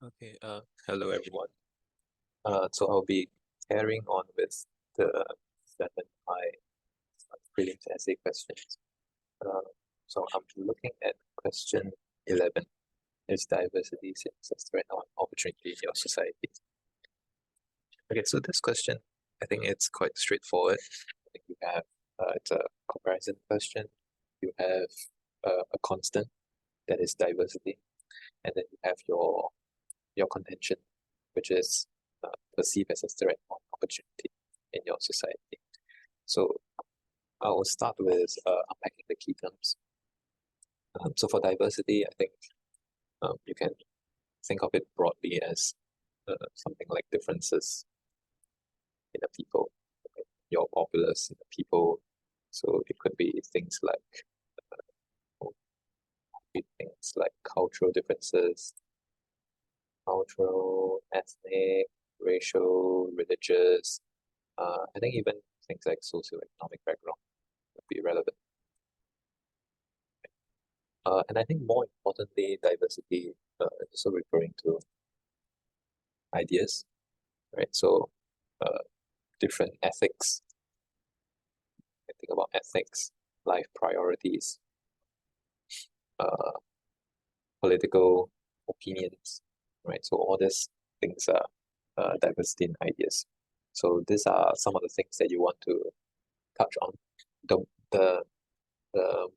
Okay, hello everyone. So I'll be carrying on with the 7 high prelims essay questions. Uh, so I'm looking at question 11. Is diversity seen as a threat or an opportunity in your society? Okay, so this question, I think it's quite straightforward. I think you have, it's a comparison question. You have a constant, that is diversity, and then you have your contention, which is perceived as a threat or opportunity in your society. So I will start with unpacking the key terms. So for diversity, I think you can think of it broadly as something like differences in the people, your populace in the people. So it could be things like cultural differences, cultural, ethnic, racial, religious. I think even things like socioeconomic background would be relevant. And I think more importantly, diversity is also referring to ideas, right? So uh, different ethics. I think about ethics, life priorities, uh, political opinions, right? So all these things are diversity in ideas. So these are some of the things that you want to touch on. The the the,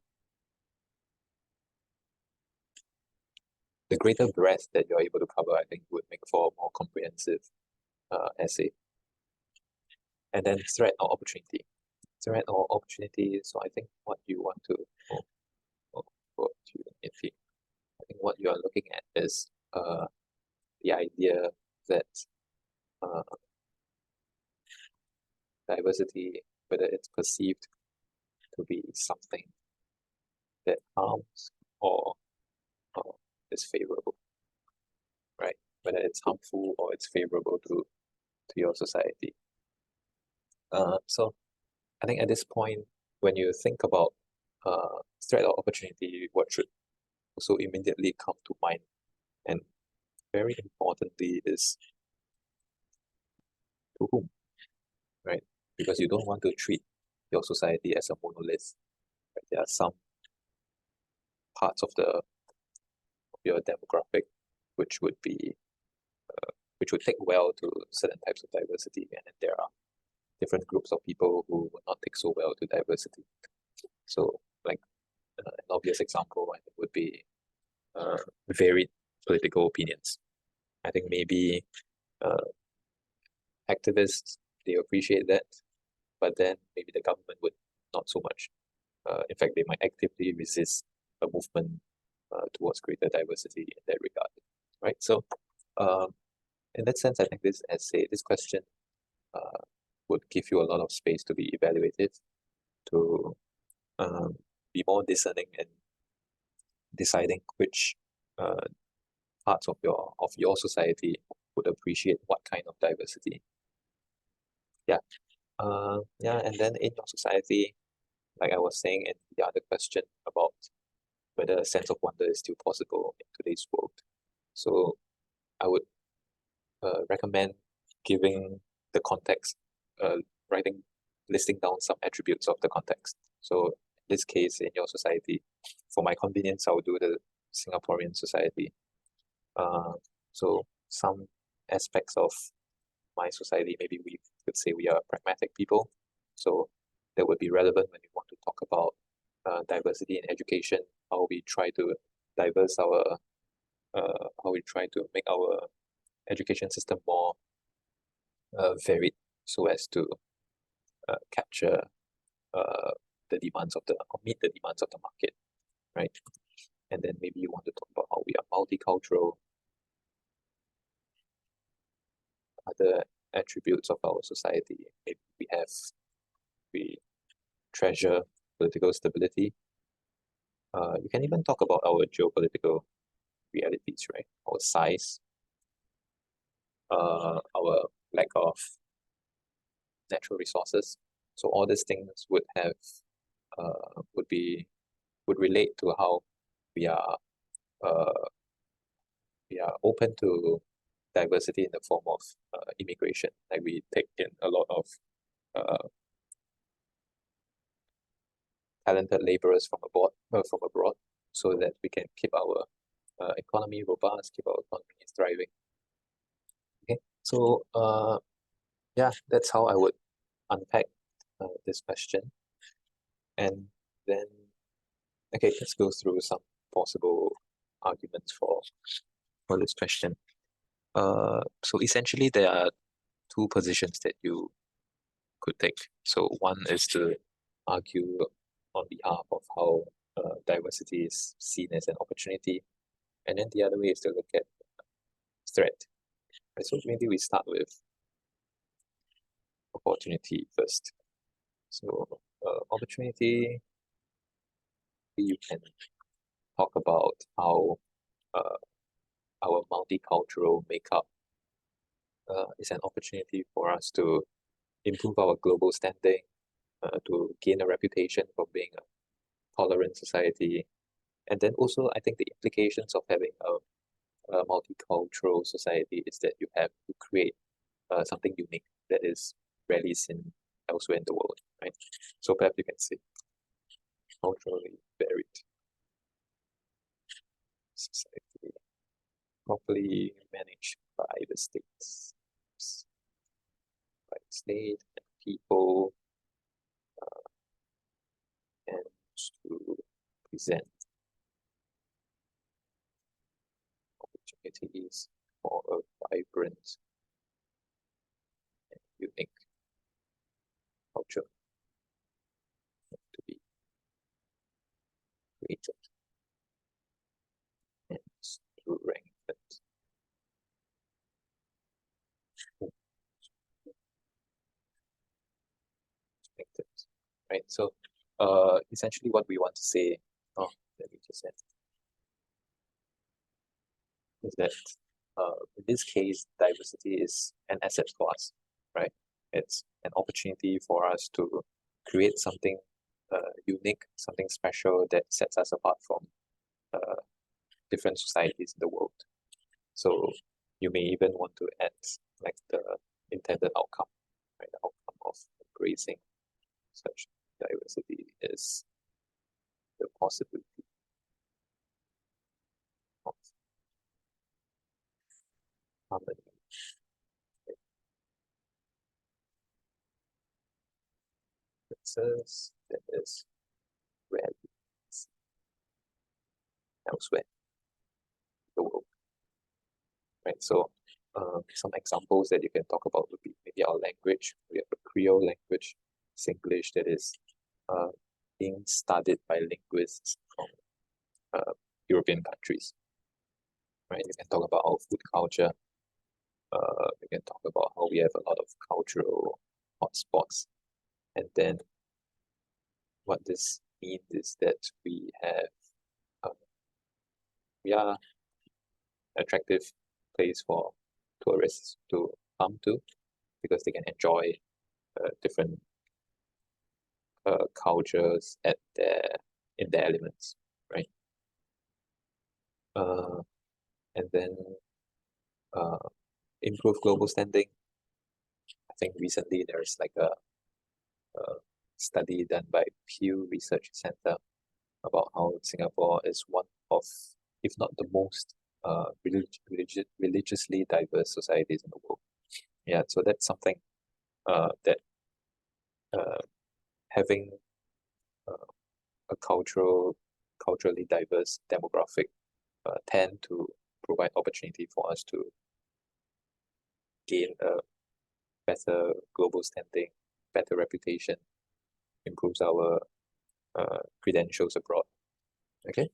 the greater breadth that you're able to cover, I think, would make for a more comprehensive essay. And then threat or opportunity. Threat or opportunity. So I think what you want to opportunity. I think what you are looking at is the idea that uh, diversity, whether it's perceived to be something that harms or is favorable, right? Whether it's harmful or it's favorable to your society. So I think at this point, when you think about threat or opportunity, what should also immediately come to mind, and very importantly, is to whom, right? Because you don't want to treat your society as a monolith. Right? There are some parts of your demographic which would be which would take well to certain types of diversity, and then there are different groups of people who would not take so well to diversity. So, like an obvious example, I think, would be varied political opinions. I think maybe uh, activists, they appreciate that, but then maybe the government would not so much. In fact, they might actively resist a movement towards greater diversity in that regard, right? So, um, in that sense, I think this essay, this question, uh, would give you a lot of space to be evaluative, to um, be more discerning and deciding which uh, parts of your society would appreciate what kind of diversity. Yeah. Yeah, and then in your society, like I was saying in the other question about whether a sense of wonder is still possible in today's world. So I would recommend giving the context, writing, listing down some attributes of the context. So in this case, in your society, for my convenience, I will do the Singaporean society. Uh, so some aspects of my society, maybe we could say we are pragmatic people. So that would be relevant when we want to talk about diversity in education, how we try to diverse how we try to make our education system more varied so as to capture uh, the demands of or meet the demands of the market, right? And then maybe you want to talk about how we are multicultural, other attributes of our society. Maybe we treasure political stability. You can even talk about our geopolitical realities, right? Our size, our lack of natural resources. So all these things would have would relate to how we are uh, we are open to diversity in the form of immigration. Like we take in a lot of talented laborers from abroad, so that we can keep our economy robust, keep our economy thriving. Okay, so yeah, that's how I would unpack this question. And then, okay, let's go through some possible arguments for this question. So essentially, there are two positions that you could take. So one is to argue on behalf of how diversity is seen as an opportunity, and then the other way is to look at threat. Right? So maybe we start with opportunity first. So opportunity, you can talk about how our multicultural makeup is an opportunity for us to improve our global standing, to gain a reputation for being a tolerant society. And then also, I think the implications of having a multicultural society is that you have to create something unique that is rarely seen elsewhere in the world, right? So perhaps you can say culturally varied society, properly managed by the states, by the state and people, and to present opportunities for a vibrant and unique culture to be created and strengthened. Right? So essentially what we want to say, oh, let me just say, is that in this case, diversity is an asset for us, right? It's an opportunity for us to create something unique, something special that sets us apart from different societies in the world. So you may even want to add like the intended outcome, right? The outcome of embracing such diversity is the possibility of harmony. Differences that is rarely seen elsewhere in the world, right? So some examples that you can talk about would be maybe our language. We have a Creole language, Singlish, that is being studied by linguists from European countries, right? You can talk about our food culture. We can talk about how we have a lot of cultural hotspots. And then what this means is that we are attractive place for tourists to come to, because they can enjoy different cultures in their elements, right? And then improve global standing. I think recently there's like a study done by Pew Research Center about how Singapore is one of, if not the most, religiously diverse societies in the world. Yeah, so that's something that having a culturally diverse demographic tend to provide opportunity for us to gain a better global standing, better reputation, improves our credentials abroad. Okay,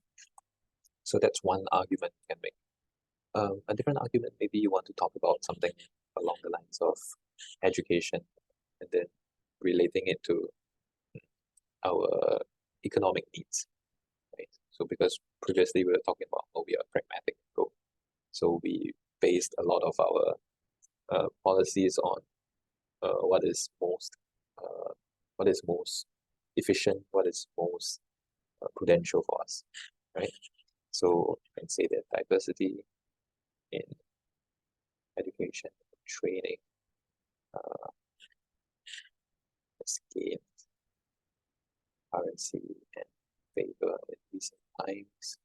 so that's one argument you can make. A different argument, maybe you want to talk about something along the lines of education, and then relating it to our economic needs, right? So because previously we were talking about how we are pragmatic people, so we based a lot of our policies on what is most efficient, what is most prudential for us, right? So I can say that diversity in education, training, has gained currency and favor in recent times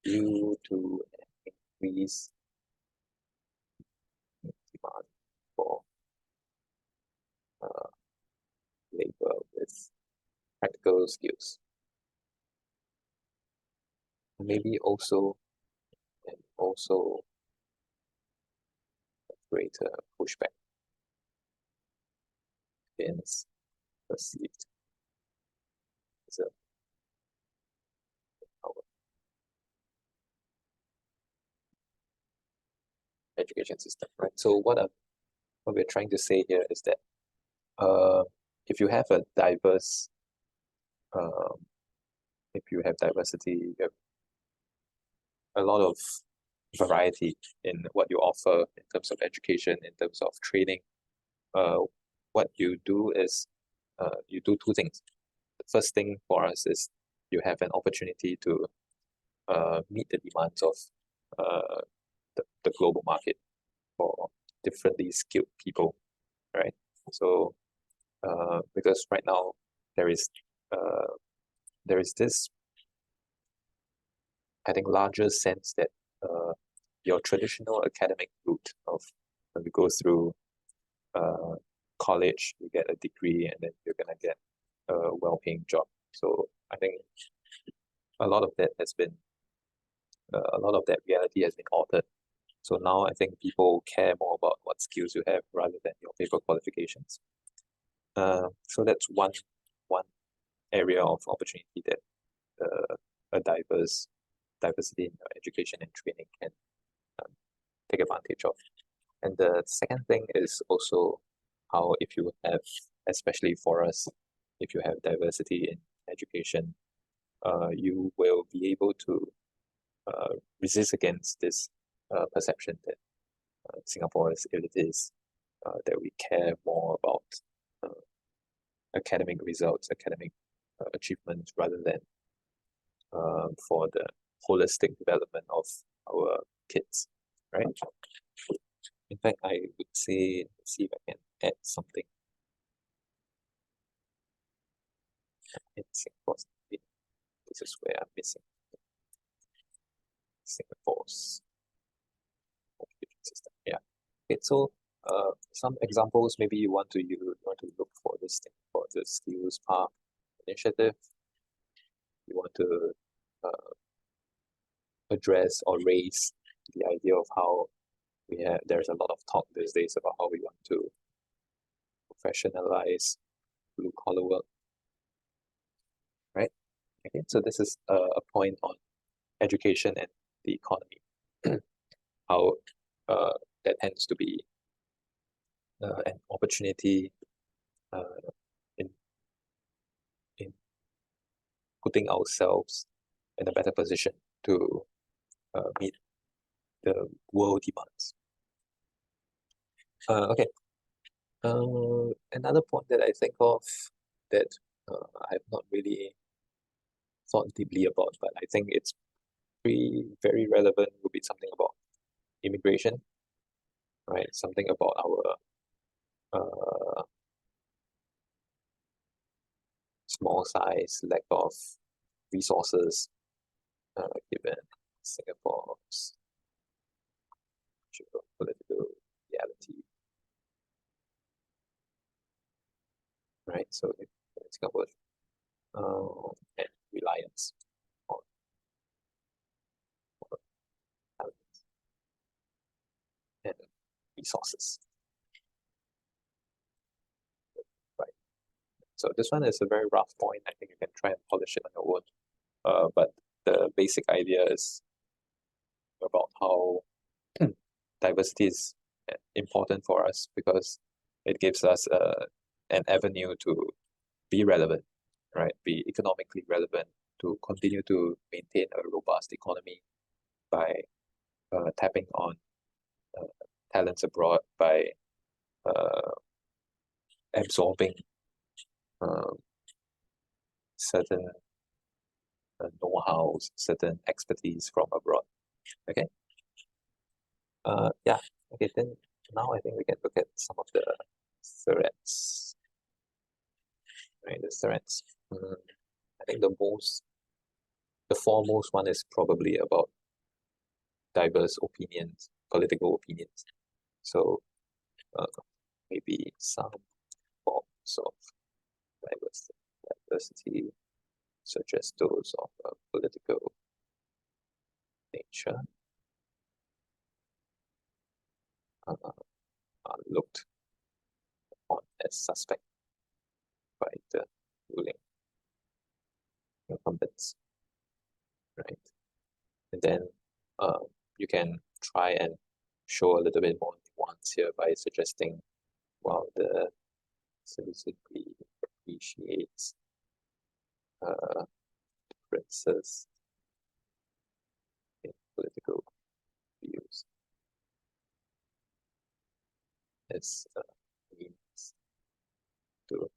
due to an increase in demand for labor with practical skills. Maybe also a greater pushback against perceived as our education system, right? So what we're trying to say here is that if you have a diverse if you have diversity, you have a lot of variety in what you offer in terms of education, in terms of training. What you do is you do two things. The first thing for us is you have an opportunity to meet the demands of the global market for differently skilled people, right? So because right now there is this, I think, larger sense that your traditional academic route of when you go through college, you get a degree, and then you're gonna get a well-paying job. So I think a lot of that reality has been altered. So now I think people care more about what skills you have rather than your paper qualifications. So that's one area of opportunity that a diversity in education and training can take advantage of. And the second thing is also how, if you have, especially for us, if you have diversity in education, you will be able to resist against this perception that Singapore is elitist, that we care more about academic results, academic achievements, rather than for the holistic development of our kids, right? In fact, I would say, let's see if I can add something in Singapore. This is where I'm missing Singapore's education system. Yeah. Okay, so some examples, maybe you want to look for this thing, for the Skills Park initiative. You want to address or raise the idea of how there's a lot of talk these days about how we want to professionalize blue collar work, right? Okay, so this is a point on education and the economy, how that tends to be an opportunity in putting ourselves in a better position to meet the world demands. Okay. Another point that I think of that I have not really thought deeply about, but I think it's very relevant, would be something about immigration, right? Something about our small size, lack of resources, given Singapore's geopolitical reality, right? So if Singapore and reliance on talent and resources, right? So this one is a very rough point. I think you can try and polish it on your own. But the basic idea is about how diversity is important for us because it gives us an avenue to be relevant, right? Be economically relevant, to continue to maintain a robust economy by tapping on talents abroad, by absorbing certain know-hows, certain expertise from abroad. Okay. Yeah. Okay, then now I think we can look at some of the threats. Right, the threats. I think the foremost one is probably about diverse opinions, political opinions. So maybe some forms of diversity, such as those of political nature, are looked on as suspect by the ruling incumbents, right? And then you can try and show a little bit more nuance here by suggesting, well, the citizenry appreciates differences in political views as a means to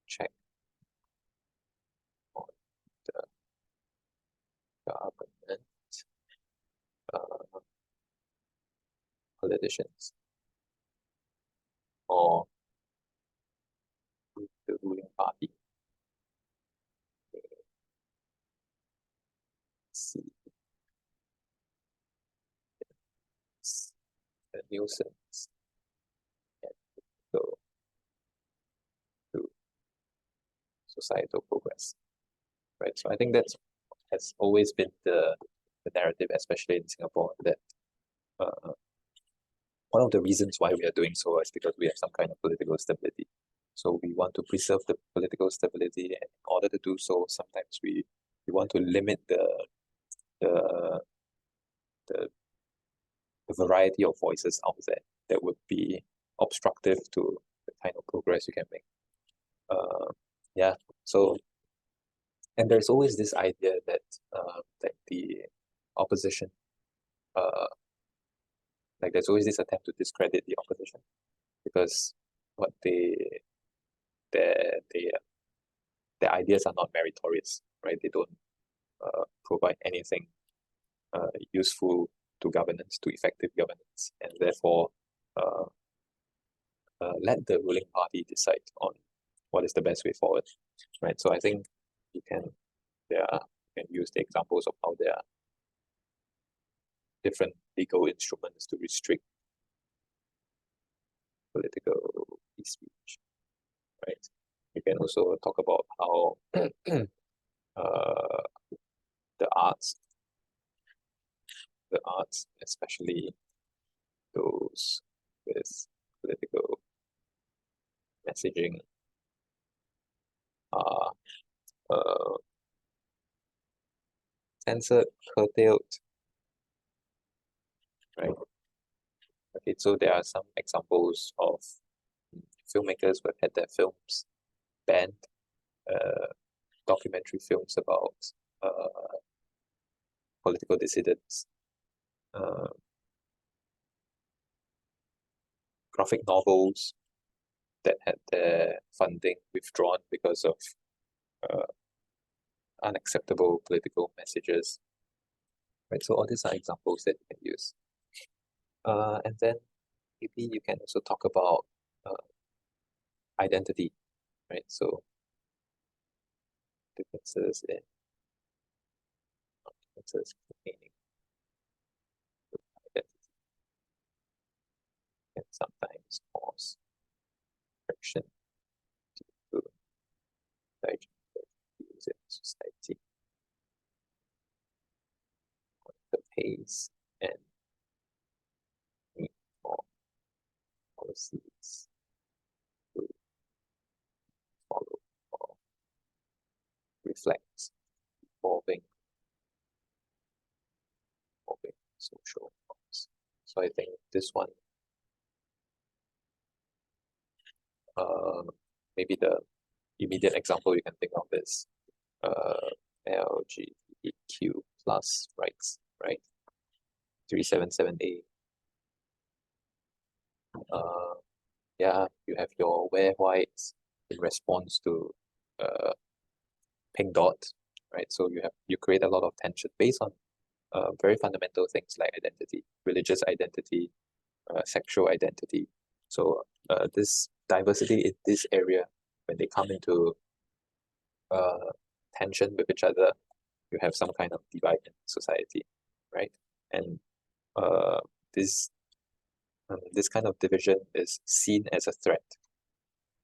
check on the government, politicians, or the ruling party. See it's a nuisance and go to societal progress, right? So I think that's has always been the narrative, especially in Singapore, that one of the reasons why we are doing so is because we have some kind of political stability. So we want to preserve the political stability, and in order to do so, sometimes we want to limit the variety of voices out there that would be obstructive to the kind of progress you can make. Yeah, so and there's always this idea that that the opposition, like there's always this attempt to discredit the opposition because what their their ideas are not meritorious, right? They don't provide anything useful to governance, to effective governance, and therefore let the ruling party decide on what is the best way forward, right? So I think you can use the examples of how there are different legal instruments to restrict political free speech, right? You can also talk about how the arts, especially those with political messaging, are censored, curtailed, right? Okay, so there are some examples of filmmakers who have had their films banned, documentary films about political dissidents, graphic novels that had their funding withdrawn because of unacceptable political messages, right? So all these are examples that you can use. And then maybe you can also talk about identity, right? So differences in meaning, identity can sometimes cause friction to digest views in society. The pace and need for policies to follow or reflect evolving social norms. So I think this one, maybe the immediate example you can think of is LGBTQ plus rights, right? 377A. Yeah, you have your wear white in response to Pink Dot, right? So you create a lot of tension based on very fundamental things like identity, religious identity, sexual identity. So this diversity in this area, when they come into tension with each other, you have some kind of divide in society, right? And uh, this this kind of division is seen as a threat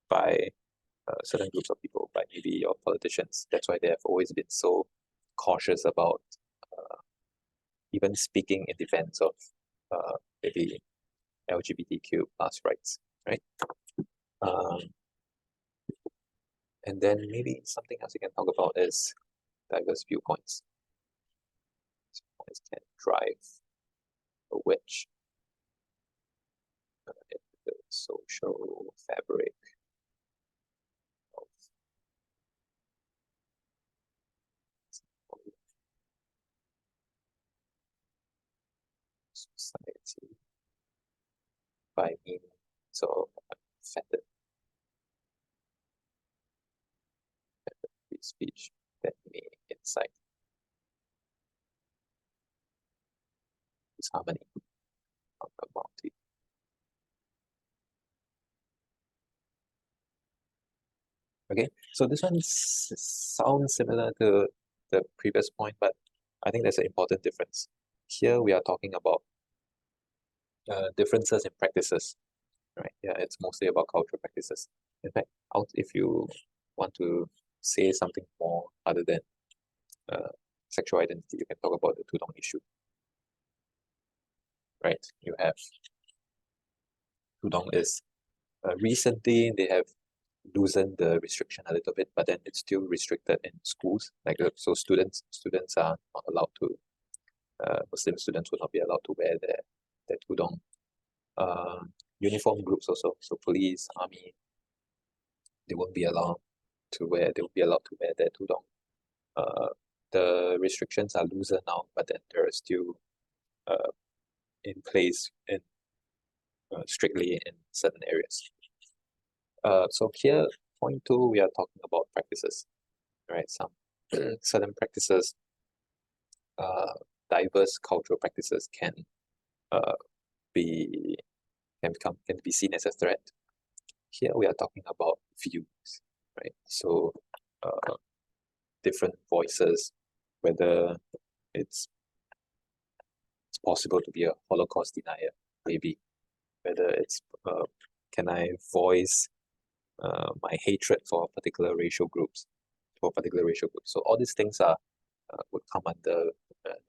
by certain groups of people, by maybe your politicians. That's why they have always been so cautious about even speaking in defense of maybe LGBTQ plus rights, right? Um, and then maybe something else you can talk about is diverse viewpoints. Viewpoints can drive a wedge in the social fabric of society by means of offended free speech that may incite disharmony of the multi. Okay, so this one sounds similar to the previous point, but I think there's an important difference. Here we are talking about differences in practices, right? Yeah, it's mostly about cultural practices. In fact, if you want to say something more other than sexual identity, you can talk about the Tudong issue, right? You have Tudong is recently they have loosened the restriction a little bit, but then it's still restricted in schools. Like so, students are not allowed to. Muslim students will not be allowed to wear their tudong. Uniform groups also, so police, army, they won't be allowed to wear. They will be allowed to wear their tudong. The restrictions are looser now, but then there are still in place in strictly in certain areas. So here, point two, we are talking about practices, right? Some certain practices, diverse cultural practices can be can be seen as a threat. Here we are talking about views, right? So different voices, whether it's possible to be a Holocaust denier, maybe, whether it's can I voice my hatred for particular racial groups, So all these things are would come under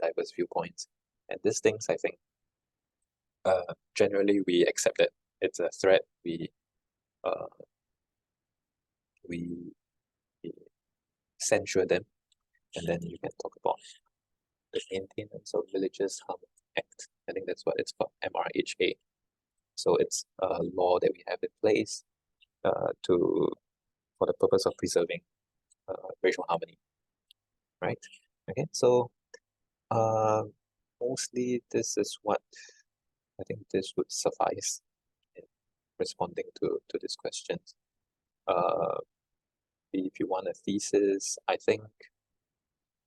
diverse viewpoints, and these things I think generally we accept that it's a threat. Uh, we censure them, and then you can talk about the Maintenance of Religious Harmony Act. I think that's what it's called, MRHA. So it's a law that we have in place to for the purpose of preserving racial harmony, right? Okay, so mostly this is what I think this would suffice in responding to this question. If you want a thesis, I think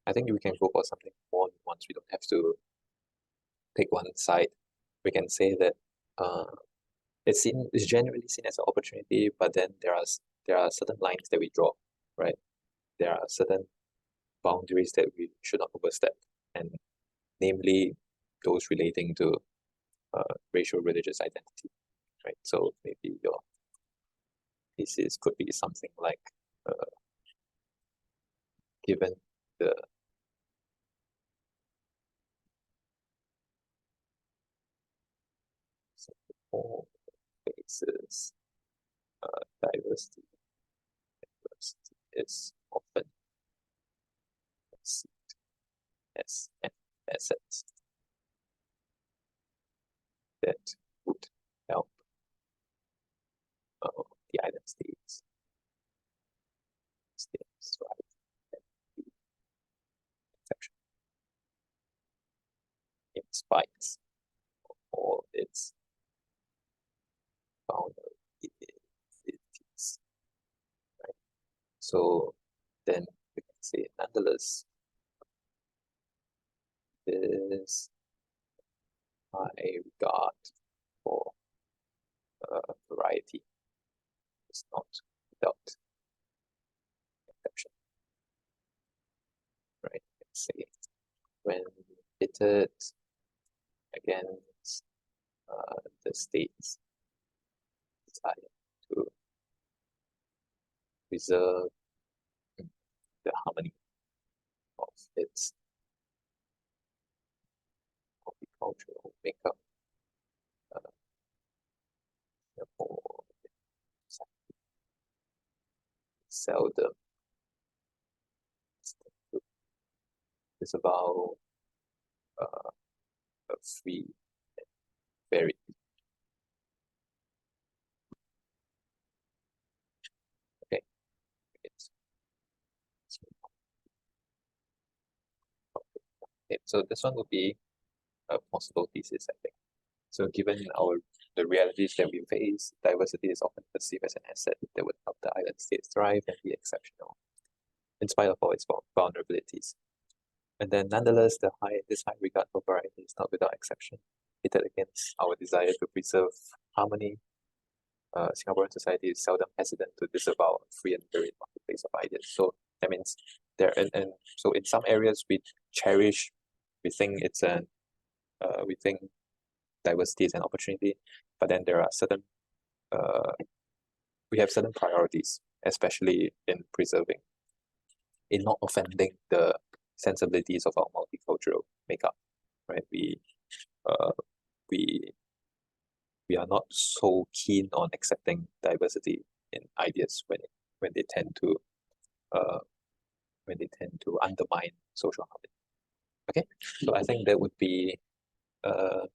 we can go for something more once we don't have to pick one side. We can say that it's generally seen as an opportunity, but then there are certain lines that we draw, right? There are certain boundaries that we should not overstep, and namely those relating to racial religious identity, right? So maybe your thesis could be something like given the four phases, diversity is often seen as an asset that would help the island states thrive and be exception in spite of all its vulnerabilities. Right? So then we can say, nonetheless, is high regard for variety. It's not without exception. Right? Let's say when pitted against the state's desire to preserve the harmony of its multicultural makeup, Singapore seldom is about a free and varied. Okay, okay, so this one would be a possible thesis, I think. So given the realities that we face, diversity is often perceived as an asset that would help the island states thrive and be exceptional, in spite of all its vulnerabilities. And then nonetheless, this high regard for variety is not without exception. Pitted against our desire to preserve harmony, Singaporean society is seldom hesitant to disavow a free and varied marketplace of ideas. So that means and so in some areas we think we think diversity is an opportunity, but then there are certain we have certain priorities, especially in not offending the sensibilities of our multicultural makeup, right? We are not so keen on accepting diversity in ideas when they tend to undermine social harmony. Okay, so I think that would be a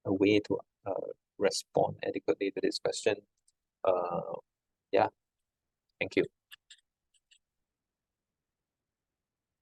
way to respond adequately to this question. Yeah, thank you.